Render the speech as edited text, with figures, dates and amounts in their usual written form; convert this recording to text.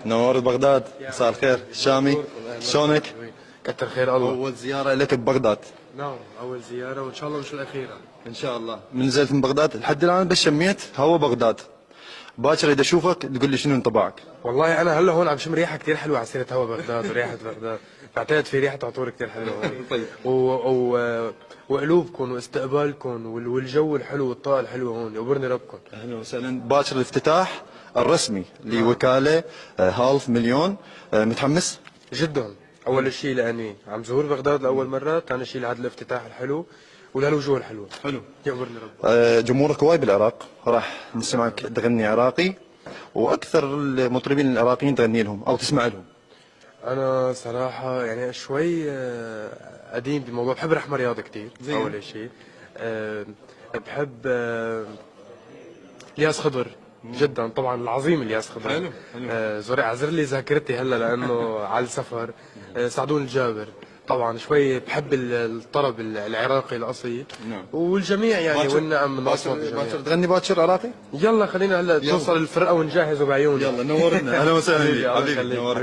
نور بغداد، مساء الخير. شامي، شلونك؟ كتر خير الله. أول زيارة لك ببغداد. نعم، أول زيارة وإن شاء الله مش الأخيرة. إن شاء الله. من نزلت من بغداد لحد الآن بس شميت هوا بغداد. باكر إذا أشوفك تقول لي شنو انطباعك؟ والله أنا هلا هون عم شم ريحة كثير حلوة على سيرة هوا بغداد وريحة بغداد، بعتقد في ريحة عطور كثير حلوة هون. طيب. وقلوبكم واستقبالكم والجو الحلو والطاقة الحلوة هون، يقبرني ربكم. أهلا وسهلا. باكر الافتتاح الرسمي لوكالة هالف مليون. متحمس؟ جدا. أول شيء لأني عم زور بغداد لأول مرة، ثاني شيء لهذا الافتتاح الحلو ولهالوجوه الحلوة. حلو. يقبرني ربكم. جمهورك هواي بالعراق، راح نسمعك تغني عراقي، واكثر المطربين العراقيين تغني لهم او تسمع لهم. أنا صراحة يعني شوي قديم بموضوع، بحب رحمة رياض كثير أول شيء. بحب الياس خضر جدا، طبعا العظيم الياس خضر. حلو، حلو. زوري اعذر لي ذاكرتي هلا لانه على السفر. سعدون الجابر طبعا شوي بحب الطرب العراقي الاصيل. نعم. والجميع يعني والنعم من اصوات الجميع. باكر تغني باكر عراقي؟ يلا خلينا هلا توصل الفرقه ونجهز بعيوني. يلا نورنا. اهلا وسهلا حبيبي، الله حبيبي، يخليك. نورنا.